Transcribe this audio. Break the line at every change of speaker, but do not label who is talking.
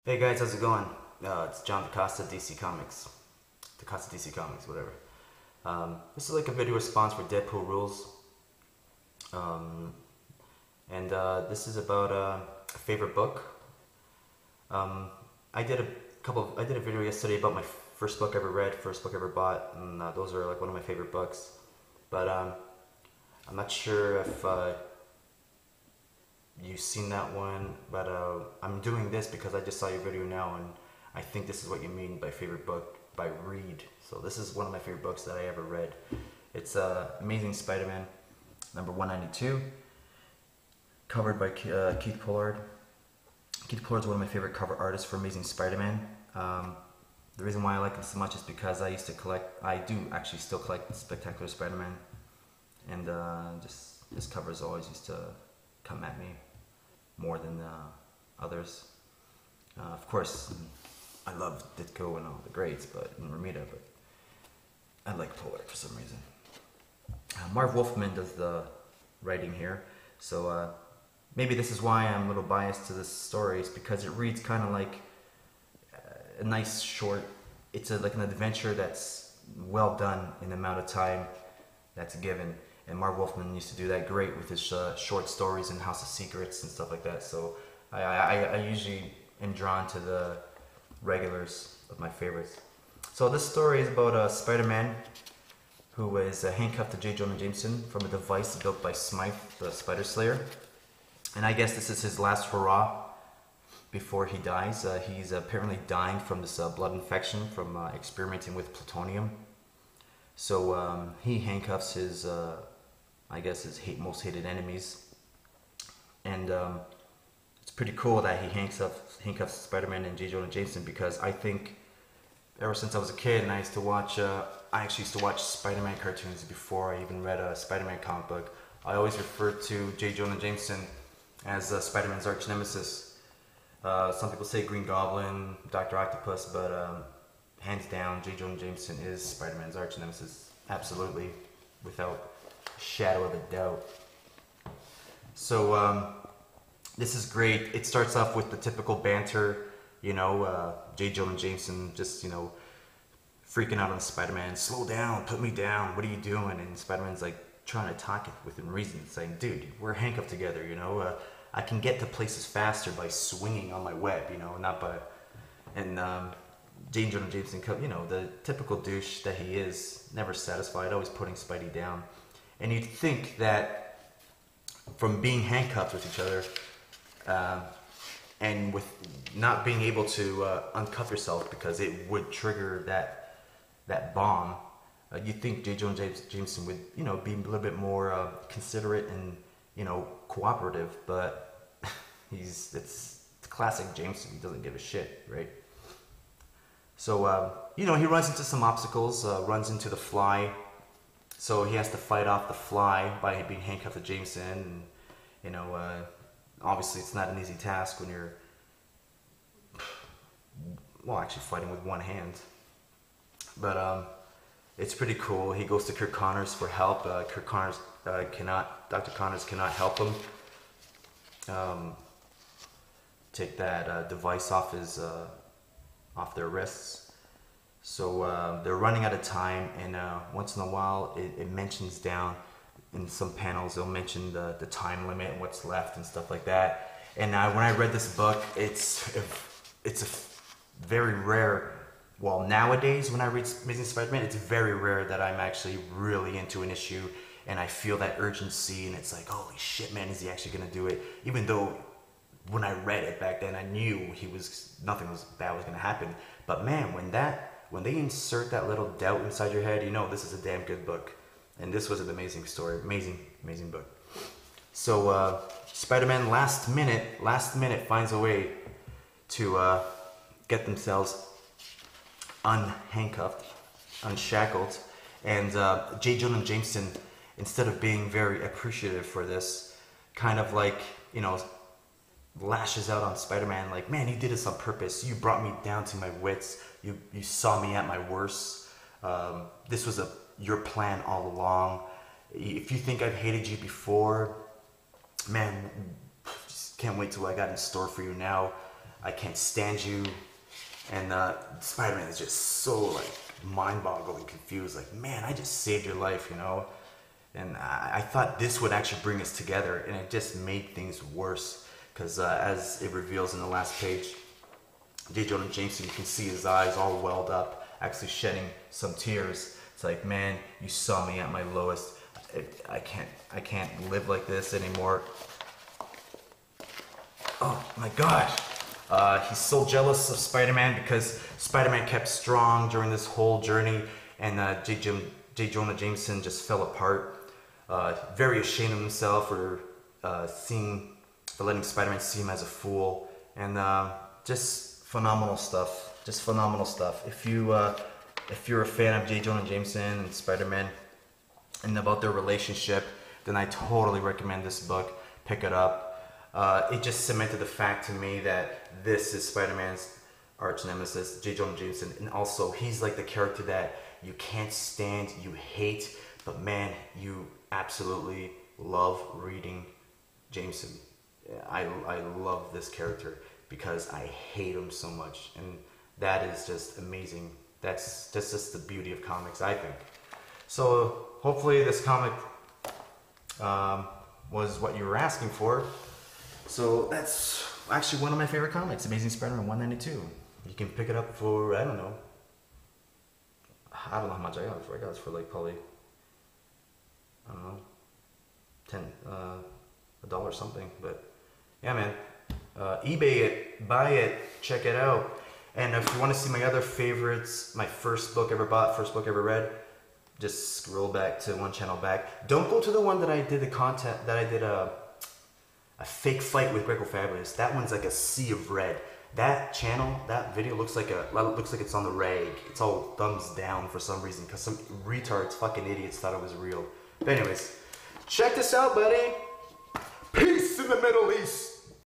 Hey guys, how's it going? It's John DaCosta, DC Comics. DaCosta DC Comics, whatever. This is like a video response for Deadpool Rules. Um, this is about a favorite book. I did a video yesterday about my first book I ever read, first book I ever bought, and those are like one of my favorite books. But I'm not sure if you've seen that one, but I'm doing this because I just saw your video now, and I think this is what you mean by favorite book by read. So this is one of my favorite books that I ever read. It's Amazing Spider-Man, number 192, covered by Keith Pollard. Keith Pollard is one of my favorite cover artists for Amazing Spider-Man. The reason why I like him so much is because I do actually still collect Spectacular Spider-Man, and just his covers always used to come at me more than others. Of course, I love Ditko and all the greats, and Romita, but I like Pollard for some reason. Marv Wolfman does the writing here, so maybe this is why I'm a little biased to this story, is because it reads kind of like a nice short, it's like an adventure that's well done in the amount of time that's given. And Marv Wolfman used to do that great with his short stories and House of Secrets and stuff like that. So I usually am drawn to the regulars of my favorites. So this story is about Spider-Man who is handcuffed to J. Jonah Jameson from a device built by Smythe, the Spider Slayer. And I guess this is his last hurrah before he dies. He's apparently dying from this blood infection from experimenting with plutonium. So he handcuffs his I guess his most hated enemies, and it's pretty cool that he handcuffs Spider-Man and J. Jonah Jameson, because I think ever since I was a kid and I actually used to watch Spider-Man cartoons before I even read a Spider-Man comic book, I always referred to J. Jonah Jameson as Spider-Man's arch nemesis. Some people say Green Goblin, Dr. Octopus, but hands down, J. Jonah Jameson is Spider-Man's arch nemesis, absolutely, without shadow of a doubt. So this is great. It starts off with the typical banter, J. Jonah Jameson just, freaking out on Spider-Man. Slow down, put me down, what are you doing? And Spider-Man's like trying to talk it within reason, saying, dude, we're handcuffed together, I can get to places faster by swinging on my web, not by... And J. Jonah Jameson, the typical douche that he is, never satisfied, always putting Spidey down. And you'd think that from being handcuffed with each other and with not being able to uncuff yourself because it would trigger that bomb, you'd think J. Jonah Jameson would be a little bit more considerate and cooperative, but it's classic Jameson. He doesn't give a shit, right? So he runs into some obstacles, runs into the Fly. So he has to fight off the Fly by being handcuffed to Jameson. And, obviously it's not an easy task when you're, actually fighting with one hand. But it's pretty cool. He goes to Kirk Connors for help. Dr. Connors cannot help him take that device off their wrists. So they're running out of time, and once in a while it mentions down in some panels, they'll mention the time limit and what's left and stuff like that. And when I read this book, it's a very rare, nowadays when I read Amazing Spider-Man, it's very rare that I'm actually really into an issue and I feel that urgency, and it's like, holy shit, man, is he actually going to do it? Even though when I read it back then, I knew nothing bad was going to happen. But man, when they insert that little doubt inside your head, this is a damn good book. And this was an amazing story, amazing book. So Spider-Man last minute finds a way to get themselves unhandcuffed, unshackled, and J. Jonah Jameson, instead of being very appreciative for this, kind of like, lashes out on Spider-Man like, man, you did this on purpose. You brought me down to my wits. You saw me at my worst. This was your plan all along. If you think I've hated you before, man, just can't wait till what I got in store for you now. I can't stand you. And Spider-Man is just so like mind-boggling, confused. Like, man, I just saved your life, you know. And I thought this would actually bring us together, and it just made things worse. Because as it reveals in the last page, J. Jonah Jameson, you can see his eyes all welled up, actually shedding some tears. It's like, man, you saw me at my lowest. I can't live like this anymore. Oh my gosh. He's so jealous of Spider-Man because Spider-Man kept strong during this whole journey, and J. Jonah Jameson just fell apart. Very ashamed of himself for letting Spider-Man see him as a fool, and just phenomenal stuff. Just phenomenal stuff. If you're a fan of J. Jonah Jameson and Spider-Man and about their relationship, then I totally recommend this book. Pick it up. It just cemented the fact to me that this is Spider-Man's arch nemesis, J. Jonah Jameson, and also he's like the character that you can't stand, you hate, but man, you absolutely love reading Jameson. I love this character because I hate him so much, and that is just amazing. That's just the beauty of comics, I think. So hopefully this comic was what you were asking for. So that's actually one of my favorite comics, Amazing Spider-Man 192. You can pick it up for, I don't know how much I got it for. I got it for like probably, I don't know, $10 something. But yeah, man, eBay it, buy it, check it out. And if you want to see my other favorites, my first book ever bought, first book ever read, just scroll back to one channel back. Don't go to the one that I did a fake fight with Greco Fabulous. That one's like a sea of red. That channel, that video looks like it's on the rag. It's all thumbs down for some reason because some retards, fucking idiots, thought it was real. But anyways, check this out, buddy. Peace in the Middle East.